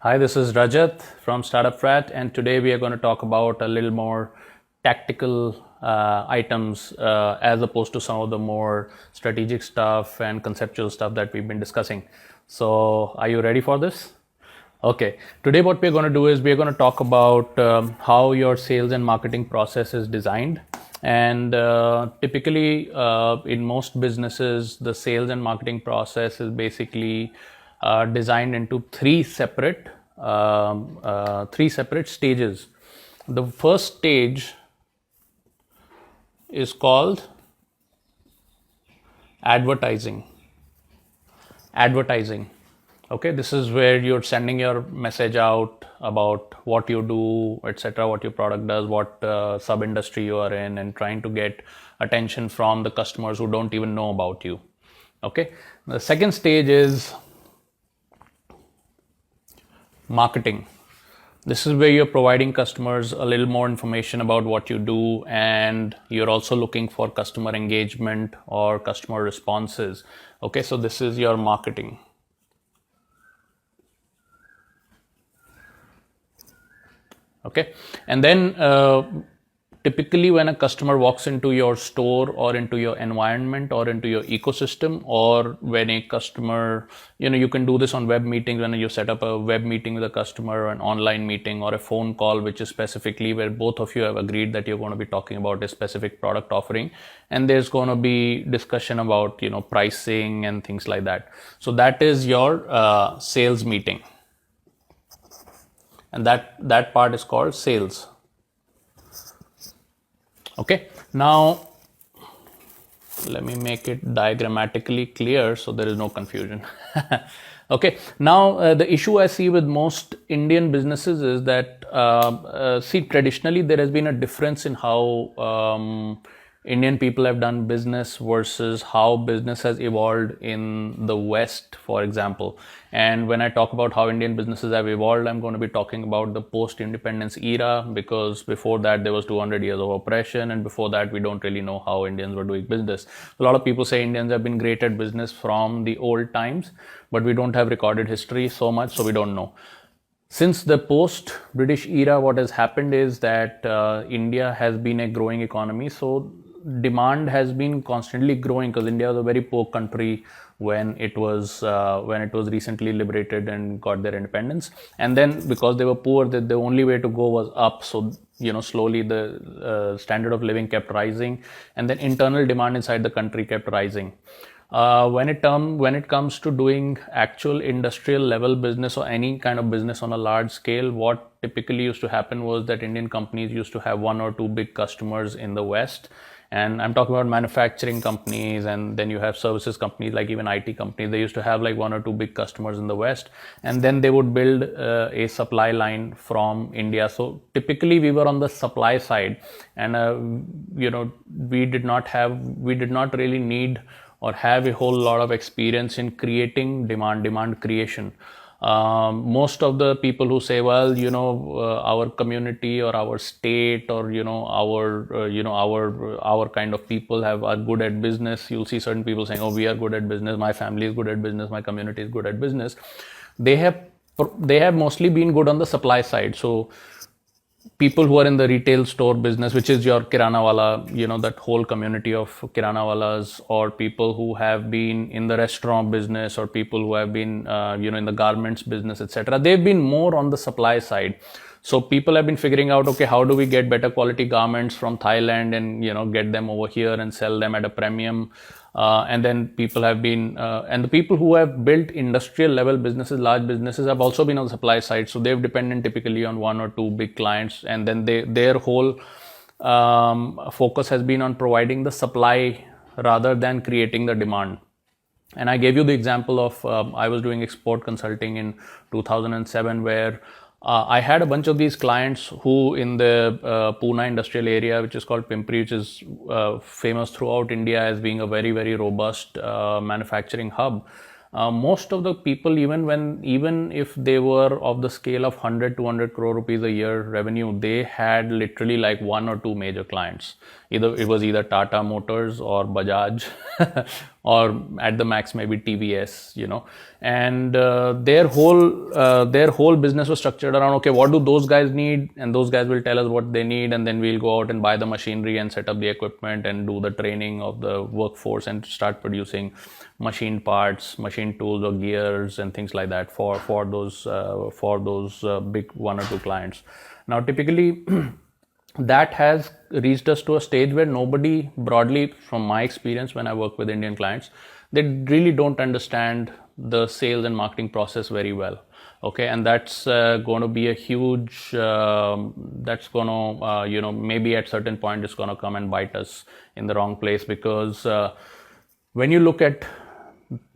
Hi, this is Rajat from StartupFrat, and today we are going to talk about a little more tactical items as opposed to some of the more strategic stuff and conceptual stuff that we've been discussing. So, are you ready for this? Okay, today what we're going to do is we're going to talk about how your sales and marketing process is designed. And typically, in most businesses, the sales and marketing process is basically designed into three separate stages. The first stage is called advertising. Okay, this is where you're sending your message out about what you do, etc., what your product does, what sub industry you are in, and trying to get attention from the customers who don't even know about you. Okay, the second stage is marketing. This is where you're providing customers a little more information about what you do, and you're also looking for customer engagement or customer responses. Okay, so this is your marketing. Okay, and then typically when a customer walks into your store or into your environment or into your ecosystem, or when a customer, you can do this on web meetings when you set up a web meeting with a customer, or an online meeting, or a phone call, which is specifically where both of you have agreed that you're going to be talking about a specific product offering, and there's going to be discussion about pricing and things like that. So that is your sales meeting, and that part is called sales. Okay, now let me make it diagrammatically clear so there is no confusion. Okay, now the issue I see with most Indian businesses is that traditionally there has been a difference in how Indian people have done business versus how business has evolved in the West, for example. And when I talk about how Indian businesses have evolved, I'm going to be talking about the post-independence era, because before that there was 200 years of oppression, and before that we don't really know how Indians were doing business. A lot of people say Indians have been great at business from the old times, but we don't have recorded history so much, so we don't know. Since the post-British era, what has happened is that India has been a growing economy, so demand has been constantly growing, because India was a very poor country when it was recently liberated and got their independence. And then because they were poor, the only way to go was up. So slowly the standard of living kept rising, and then internal demand inside the country kept rising. When it comes to doing actual industrial level business or any kind of business on a large scale, what typically used to happen was that Indian companies used to have one or two big customers in the West. And I'm talking about manufacturing companies, and then you have services companies, like even IT companies. They used to have like one or two big customers in the West, and then they would build a supply line from India. So typically we were on the supply side, and we did not really need or have a whole lot of experience in creating demand creation. Most of the people who say, well, our community or our state or our kind of people are good at business. You'll see certain people saying, oh, we are good at business, my family is good at business, my community is good at business. They have mostly been good on the supply side. So people who are in the retail store business, which is your kirana wala, that whole community of kirana walas, or people who have been in the restaurant business, or people who have been in the garments business, etc., they've been more on the supply side. So people have been figuring out, okay, how do we get better quality garments from Thailand and get them over here and sell them at a premium. And then people have been, and the people who have built industrial level businesses, large businesses, have also been on the supply side. So they've depended typically on one or two big clients, and then their whole focus has been on providing the supply rather than creating the demand. And I gave you the example of I was doing export consulting in 2007, where I had a bunch of these clients who in the Pune industrial area, which is called Pimpri, which is famous throughout India as being a very, very robust manufacturing hub. most of the people, even if they were of the scale of 100-200 crore rupees a year revenue, they had literally like 1 or 2 major clients. It was either Tata Motors or Bajaj or at the max maybe TVS, and their whole business was structured around, okay, what do those guys need, and those guys will tell us what they need, and then we'll go out and buy the machinery and set up the equipment and do the training of the workforce and start producing machine parts, machine tools or gears and things like that for those big 1 or 2 clients. Now typically that has reached us to a stage where nobody, broadly from my experience when I work with Indian clients, they really don't understand the sales and marketing process very well. Okay, and that's going to be a huge, that's going to, maybe at certain point it's going to come and bite us in the wrong place, because when you look at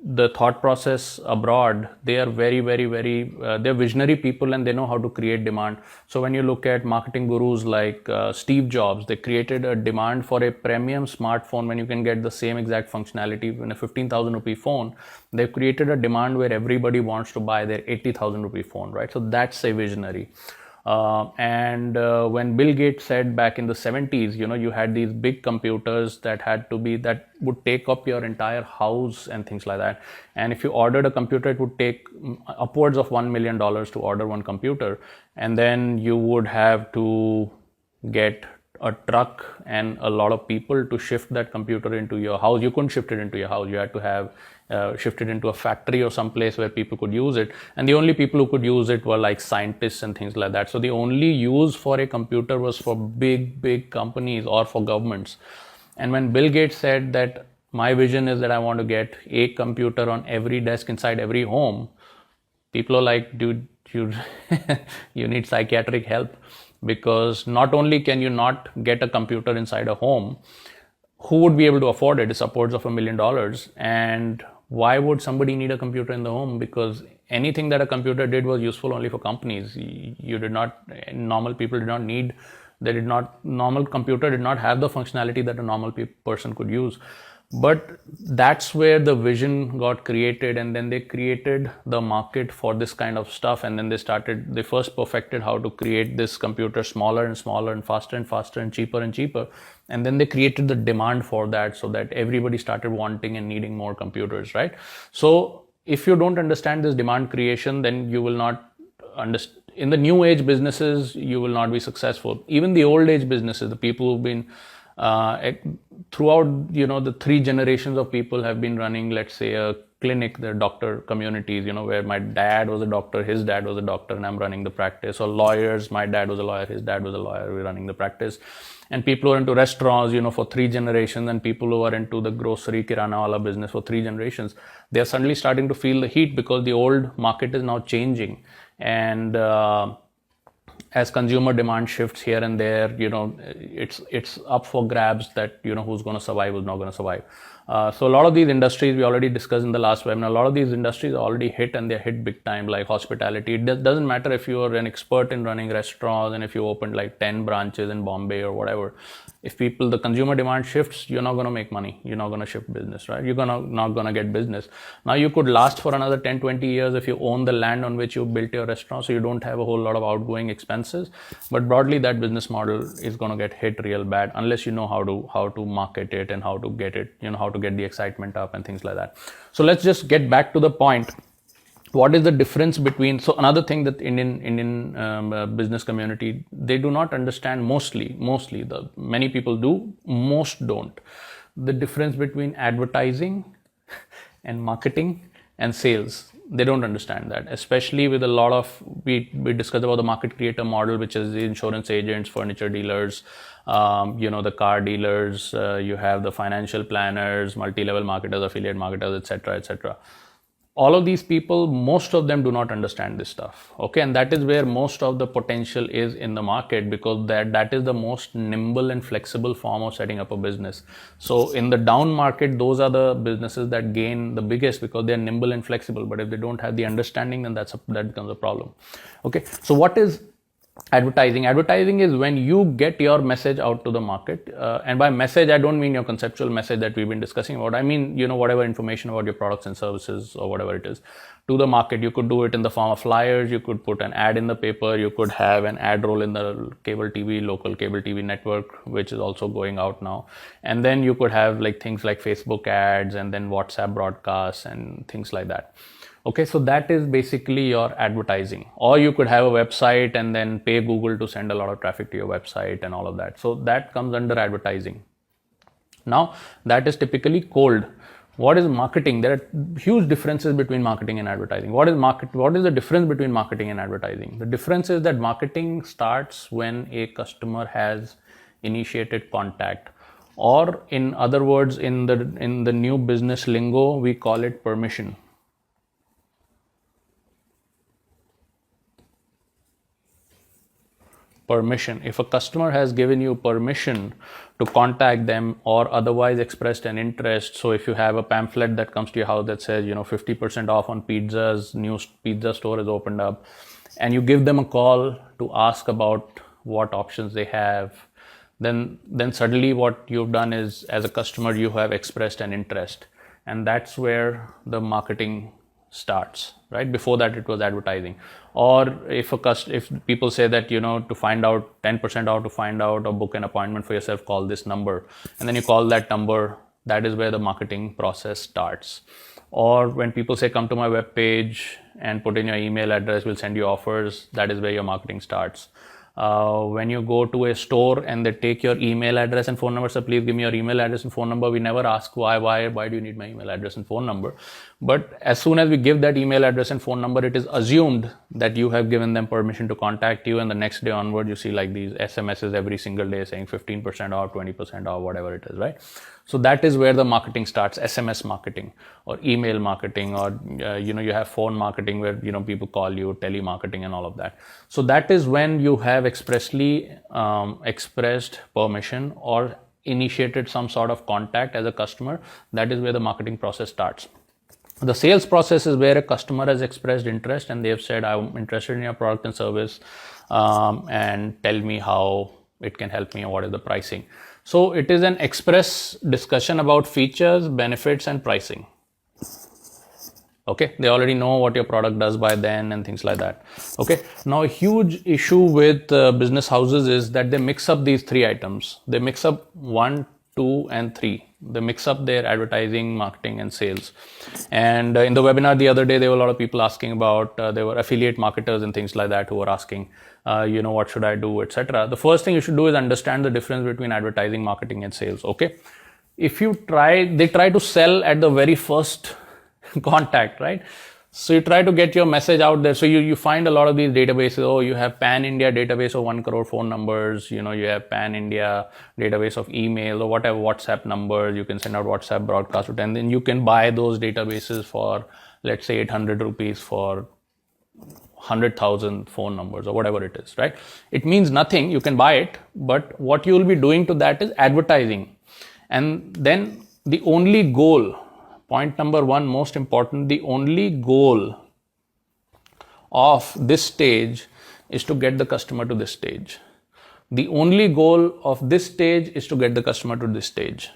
the thought process abroad, they are very, very, very, they're visionary people and they know how to create demand. So when you look at marketing gurus like Steve Jobs, they created a demand for a premium smartphone when you can get the same exact functionality in a 15,000 rupee phone. They've created a demand where everybody wants to buy their 80,000 rupee phone, right? So that's a visionary. When Bill Gates said back in the 70s, you had these big computers that would take up your entire house and things like that. And if you ordered a computer, it would take upwards of $1 million to order one computer. And then you would have to get a truck and a lot of people to shift that computer into your house. You couldn't shift it into your house. You had to have shifted into a factory or some place where people could use it, and the only people who could use it were like scientists and things like that. So the only use for a computer was for big companies or for governments. And when Bill Gates said that my vision is that I want to get a computer on every desk inside every home, people are like, dude, you need psychiatric help, because not only can you not get a computer inside a home, who would be able to afford it? It's upwards of $1 million. And why would somebody need a computer in the home? Because anything that a computer did was useful only for companies. Normal people did not need, normal computer did not have the functionality that a normal person could use. But that's where the vision got created, and then they created the market for this kind of stuff. And then they first perfected how to create this computer smaller and smaller and faster and cheaper and cheaper. And then they created the demand for that, so that everybody started wanting and needing more computers, right? So if you don't understand this demand creation, then you will not understand. In the new age businesses, you will not be successful. Even the old age businesses, the people who've been throughout, the 3 generations of people have been running, let's say, a clinic, the doctor communities, where my dad was a doctor, his dad was a doctor, and I'm running the practice. Or lawyers, my dad was a lawyer, his dad was a lawyer, we're running the practice. And people who are into restaurants, for 3 generations, and people who are into the grocery kirana wala business for 3 generations, they are suddenly starting to feel the heat, because the old market is now changing. And as consumer demand shifts here and there, it's up for grabs that, who's going to survive, who's not going to survive. So a lot of these industries, we already discussed in the last webinar, a lot of these industries are already hit, and they're hit big time, like hospitality. It doesn't matter if you're an expert in running restaurants and if you opened like 10 branches in Bombay or whatever. If the consumer demand shifts, you're not going to make money. You're not going to shift business, right? You're not going to get business. Now you could last for another 10, 20 years if you own the land on which you built your restaurant, so you don't have a whole lot of outgoing expenses. But broadly, that business model is going to get hit real bad unless you know how to market it and how to get it, how to get the excitement up and things like that. So let's just get back to the point. What is the difference between, so another thing that Indian business community, they do not understand mostly, many people do, most don't, the difference between advertising and marketing and sales. They don't understand that, especially with a lot of, we discussed about the market creator model, which is the insurance agents, furniture dealers, the car dealers, you have the financial planners, multi-level marketers, affiliate marketers, etc. All of these people, most of them do not understand this stuff. Okay, and that is where most of the potential is in the market, because that is the most nimble and flexible form of setting up a business. So in the down market, those are the businesses that gain the biggest, because they're nimble and flexible. But if they don't have the understanding, then that becomes a problem. Okay, so what is Advertising is when you get your message out to the market, and by message I don't mean your conceptual message that we've been discussing about. I mean, whatever information about your products and services or whatever it is to the market. You could do it in the form of flyers, you could put an ad in the paper, you could have an ad roll in the local cable TV network, which is also going out now, and then you could have like things like Facebook ads and then WhatsApp broadcasts and things like that. Okay, so that is basically your advertising. Or you could have a website and then pay Google to send a lot of traffic to your website and all of that. So that comes under advertising. Now, that is typically cold. What is marketing? There are huge differences between marketing and advertising. What is the difference between marketing and advertising? The difference is that marketing starts when a customer has initiated contact, or in other words, in the new business lingo, we call it permission. Permission. If a customer has given you permission to contact them or otherwise expressed an interest, so if you have a pamphlet that comes to your house that says 50% off on pizzas, new pizza store is opened up, and you give them a call to ask about what options they have, then suddenly what you've done is, as a customer, you have expressed an interest, and that's where the marketing starts, right? Before that it was advertising. Or if people say that to find out 10% off, to find out or book an appointment for yourself, call this number, and then you call that number, that is where the marketing process starts. Or when people say come to my web page and put in your email address, we'll send you offers, that is where your marketing starts. When you go to a store and they take your email address and phone number, so please give me your email address and phone number, we never ask why do you need my email address and phone number. But as soon as we give that email address and phone number, it is assumed that you have given them permission to contact you, and the next day onward you see like these SMSs every single day saying 15% off, 20% off, whatever it is, right? So that is where the marketing starts. SMS marketing or email marketing, or you have phone marketing where people call you, telemarketing and all of that. So that is when you have expressly expressed permission or initiated some sort of contact as a customer. That is where the marketing process starts. The sales process is where a customer has expressed interest and they have said, I'm interested in your product and service, and tell me how it can help me and what is the pricing. So it is an express discussion about features, benefits and pricing. Okay, they already know what your product does by then and things like that. Okay, now a huge issue with business houses is that they mix up these three items. They mix up 1, 2 and 3. They mix up their advertising, marketing and sales. And in the webinar the other day, there were a lot of people asking about, there were affiliate marketers and things like that who were asking, what should I do, etc. The first thing you should do is understand the difference between advertising, marketing and sales. Okay, if they try to sell at the very first contact, right? So you try to get your message out there. So you find a lot of these databases. Oh, you have pan-India database of 1 crore phone numbers. You have pan-India database of email or whatever, WhatsApp numbers. You can send out WhatsApp broadcast, and then you can buy those databases for, let's say, 800 rupees for 100,000 phone numbers or whatever it is, right? It means nothing. You can buy it, but what you will be doing to that is advertising. And then the only goal, point number 1, most important, the only goal of this stage is to get the customer to this stage. The only goal of this stage is to get the customer to this stage.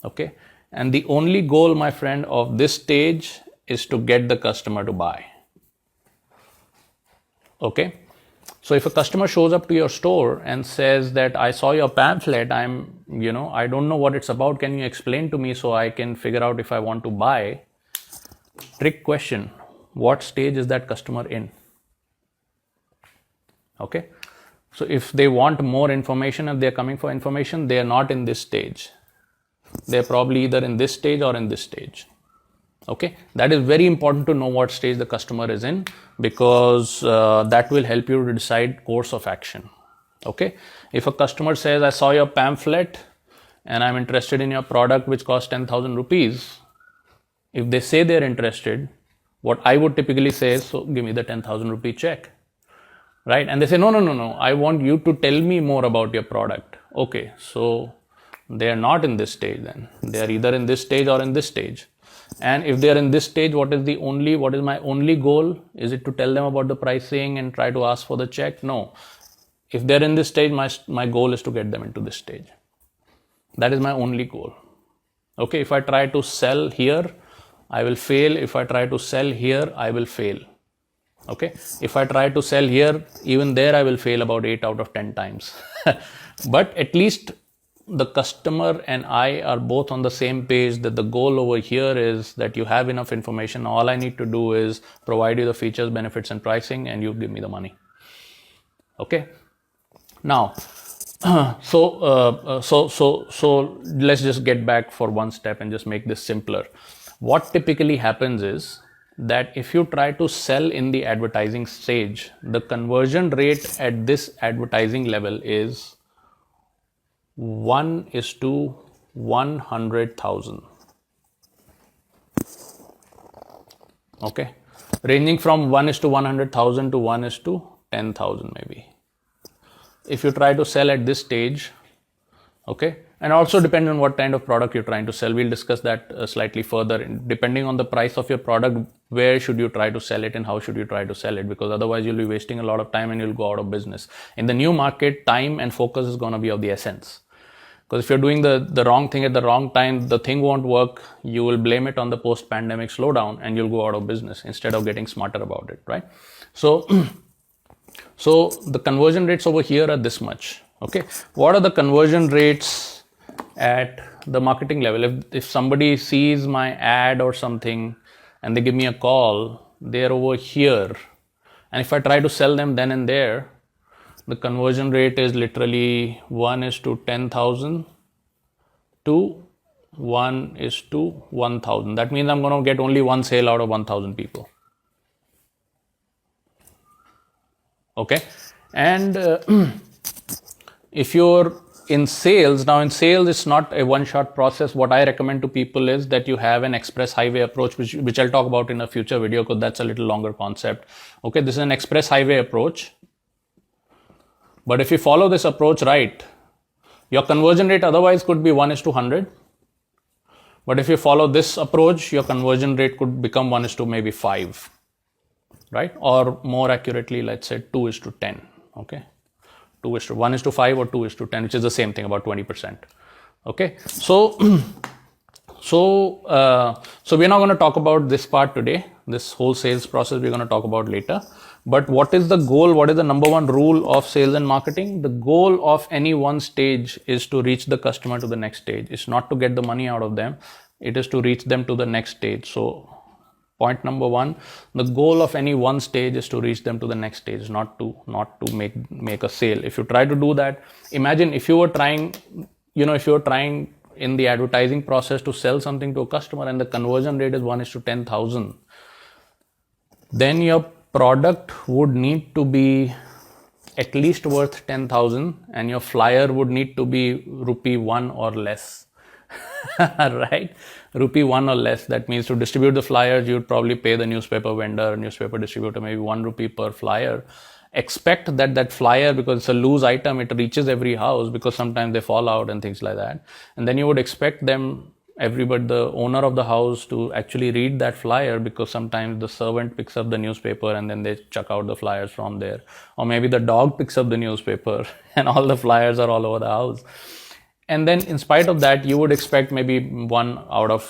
Okay. And the only goal, my friend, of this stage is to get the customer to buy. Okay. So if a customer shows up to your store and says that I saw your pamphlet, I don't know what it's about. Can you explain to me so I can figure out if I want to buy? Trick question. What stage is that customer in? Okay. So if they want more information, if they're coming for information, they are not in this stage. They're probably either in this stage or in this stage. Okay, that is very important to know what stage the customer is in, because that will help you to decide course of action. Okay, if a customer says, I saw your pamphlet and I'm interested in your product which costs 10,000 rupees, if they say they're interested, what I would typically say is, so give me the 10,000 rupee check, right? And they say, no, I want you to tell me more about your product. Okay, so they are not in this stage then. They are either in this stage or in this stage. And if they are in this stage, what is my only goal? Is it to tell them about the pricing and try to ask for the check? No. If they're in this stage, my goal is to get them into this stage. That is my only goal. Okay, if I try to sell here, I will fail. If I try to sell here, I will fail. Okay, if I try to sell here, even there I will fail about 8 out of 10 times. But at least the customer and I are both on the same page that the goal over here is that you have enough information. All I need to do is provide you the features, benefits, and pricing, and you give me the money. Okay. Now, so let's just get back for one step and just make this simpler. What typically happens is that if you try to sell in the advertising stage, the conversion rate at this advertising level is 1:100,000. Okay, ranging from 1:100,000 to 1:10,000 maybe. If you try to sell at this stage, okay, and also depending on what kind of product you're trying to sell, we'll discuss that slightly further. Depending on the price of your product, where should you try to sell it and how should you try to sell it, because otherwise you'll be wasting a lot of time and you'll go out of business. In the new market, time and focus is going to be of the essence, because if you're doing the wrong thing at the wrong time, the thing won't work. You will blame it on the post-pandemic slowdown and you'll go out of business instead of getting smarter about it, right? So so the conversion rates over here are this much. Okay, what are the conversion rates at the marketing level? If somebody sees my ad or something and they give me a call, they're over here, and if I try to sell them then and there, the conversion rate is literally 1:10,000 to 1:1,000. That means I'm going to get only one sale out of 1,000 people. Okay, and if you're in sales, now in sales it's not a one-shot process. What I recommend to people is that you have an express highway approach, which I'll talk about in a future video because that's a little longer concept. Okay, this is an express highway approach, but if you follow this approach right, your conversion rate otherwise could be 1:100, but if you follow this approach, your conversion rate could become 1:5 maybe 5. Right? Or more accurately, let's say 2:10. Okay, 1:5 or 2:10, which is the same thing, about 20%. Okay, so we're not going to talk about this part today. This whole sales process we're going to talk about later. But what is the goal? What is the number one rule of sales and marketing? The goal of any one stage is to reach the customer to the next stage. It's not to get the money out of them. It is to reach them to the next stage. So point number one, the goal of any one stage is to reach them to the next stage, not to make a sale. If you try to do that, imagine if you were trying, if you were trying in the advertising process to sell something to a customer and the conversion rate is 1:10,000, then your product would need to be at least worth 10,000 and your flyer would need to be ₹1 or less. Right? ₹1 or less. That means to distribute the flyers, you'd probably pay the newspaper vendor, newspaper distributor, maybe ₹1 per flyer. Expect that flyer, because it's a loose item, it reaches every house because sometimes they fall out and things like that. And then you would expect everybody, the owner of the house, to actually read that flyer, because sometimes the servant picks up the newspaper and then they chuck out the flyers from there. Or maybe the dog picks up the newspaper and all the flyers are all over the house. And then in spite of that, you would expect maybe 1 out of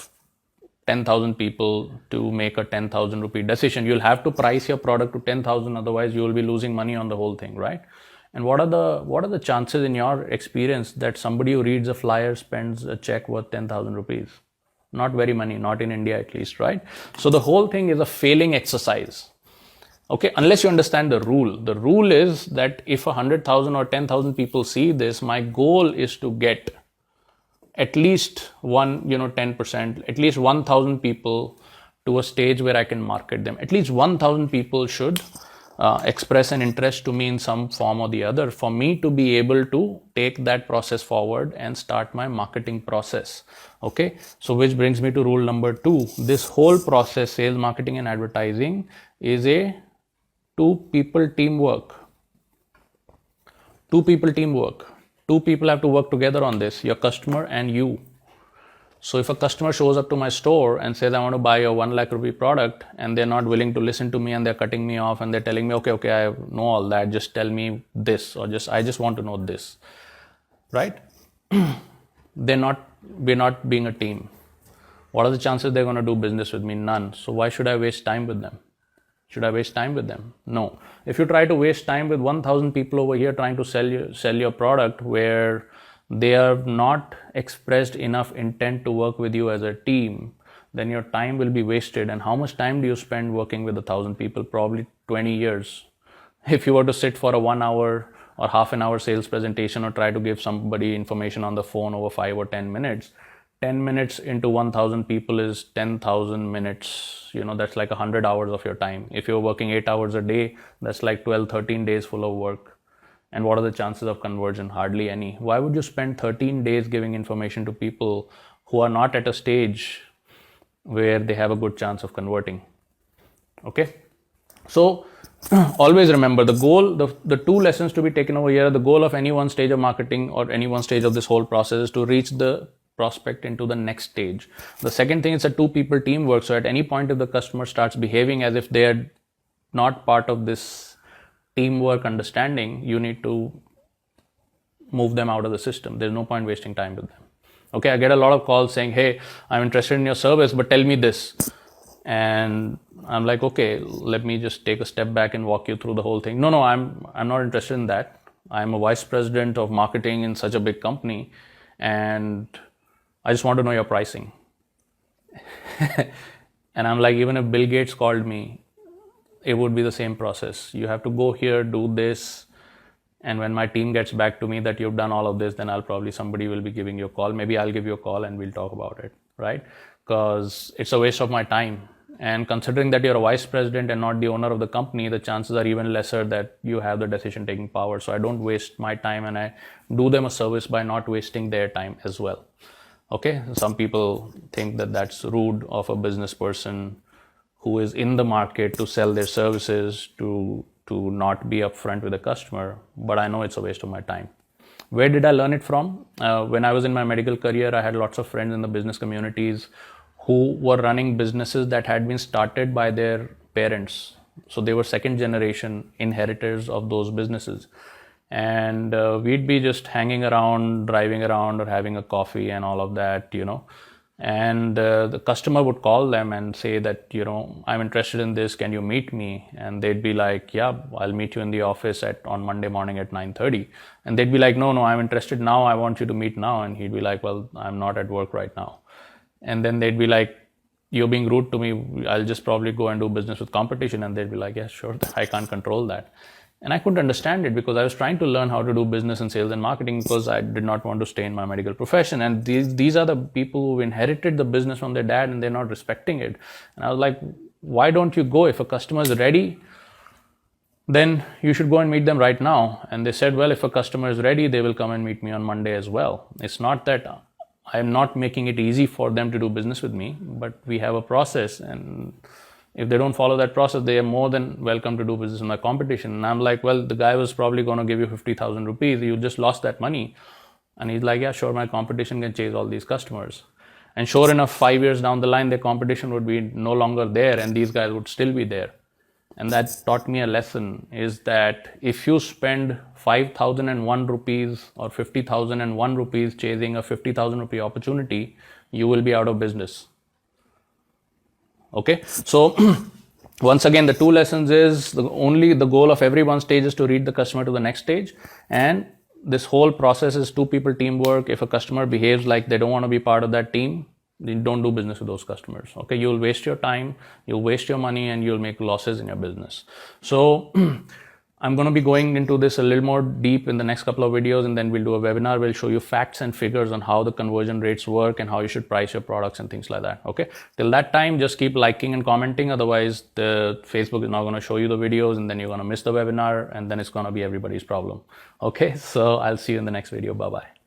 10,000 people to make a 10,000 rupee decision. You'll have to price your product to 10,000, otherwise you will be losing money on the whole thing, right? And what are the chances in your experience that somebody who reads a flyer spends a check worth 10,000 rupees? Not very many, not in India at least, right? So the whole thing is a failing exercise. Okay, unless you understand the rule. The rule is that if 100,000 or 10,000 people see this, my goal is to get at least 10%, at least 1,000 people to a stage where I can market them. At least 1,000 people should express an interest to me in some form or the other for me to be able to take that process forward and start my marketing process. Okay, so which brings me to rule number 2. This whole process, sales, marketing and advertising, is a two-people teamwork. Two people have to work together on this, your customer and you. So if a customer shows up to my store and says, I want to buy a 1 lakh rupee product, and they're not willing to listen to me and they're cutting me off and they're telling me, okay, I know all that, just tell me this, or I just want to know this, right? We're not being a team. What are the chances they're going to do business with me? None. So why should I waste time with them? Should I waste time with them? No. If you try to waste time with 1,000 people over here trying to sell your product where they have not expressed enough intent to work with you as a team, then your time will be wasted. And how much time do you spend working with 1,000 people? Probably 20 years. If you were to sit for a 1 hour or half an hour sales presentation or try to give somebody information on the phone over 5 or 10 minutes, 10 minutes into 1,000 people is 10,000 minutes. That's like 100 hours of your time. If you're working 8 hours a day, that's like 12, 13 days full of work. And what are the chances of conversion? Hardly any. Why would you spend 13 days giving information to people who are not at a stage where they have a good chance of converting? Okay. So always remember the goal, the two lessons to be taken over here. The goal of any one stage of marketing or any one stage of this whole process is to reach the prospect into the next stage. The second thing is a two people teamwork. So at any point if the customer starts behaving as if they are not part of this teamwork understanding, you need to move them out of the system. There's no point wasting time with them. Okay, I get a lot of calls saying, hey, I'm interested in your service, but tell me this. And I'm like, okay, let me just take a step back and walk you through the whole thing. No, I'm not interested in that. I'm a vice president of marketing in such a big company, and I just want to know your pricing. And I'm like, even if Bill Gates called me, it would be the same process. You have to go here, do this, and when my team gets back to me that you've done all of this, then somebody will be giving you a call. Maybe I'll give you a call and we'll talk about it, right? Because it's a waste of my time. And considering that you're a vice president and not the owner of the company, the chances are even lesser that you have the decision taking power. So I don't waste my time, and I do them a service by not wasting their time as well. Okay, some people think that that's rude of a business person who is in the market to sell their services to not be upfront with the customer, but I know it's a waste of my time. Where did I learn it from? When I was in my medical career, I had lots of friends in the business communities who were running businesses that had been started by their parents. So they were second generation inheritors of those businesses. And we'd be just hanging around, driving around, or having a coffee and all of that, And the customer would call them and say that, I'm interested in this, can you meet me? And they'd be like, yeah, I'll meet you in the office on Monday morning at 9:30. And they'd be like, no, I'm interested now, I want you to meet now. And he'd be like, well, I'm not at work right now. And then they'd be like, you're being rude to me, I'll just probably go and do business with competition. And they'd be like, yeah, sure, I can't control that. And I couldn't understand it because I was trying to learn how to do business and sales and marketing because I did not want to stay in my medical profession. And these are the people who inherited the business from their dad and they're not respecting it. And I was like, why don't you go? If a customer is ready, then you should go and meet them right now. And they said, well, if a customer is ready, they will come and meet me on Monday as well. It's not that I'm not making it easy for them to do business with me, but we have a process, and if they don't follow that process, they are more than welcome to do business in my competition. And I'm like, well, the guy was probably going to give you 50,000 rupees. You just lost that money. And he's like, yeah, sure, my competition can chase all these customers. And sure enough, 5 years down the line, their competition would be no longer there and these guys would still be there. And that taught me a lesson, is that if you spend 5,001 rupees or 50,001 rupees chasing a 50,000 rupee opportunity, you will be out of business. Okay, so once again, the two lessons is the goal of every one stage is to reach the customer to the next stage. And this whole process is two people teamwork. If a customer behaves like they don't want to be part of that team, then don't do business with those customers. Okay, you'll waste your time, you'll waste your money, and you'll make losses in your business. So I'm going to be going into this a little more deep in the next couple of videos, and then we'll do a webinar. We'll show you facts and figures on how the conversion rates work and how you should price your products and things like that. Okay, till that time, just keep liking and commenting. Otherwise, the Facebook is not going to show you the videos, and then you're going to miss the webinar, and then it's going to be everybody's problem. Okay, so I'll see you in the next video. Bye-bye.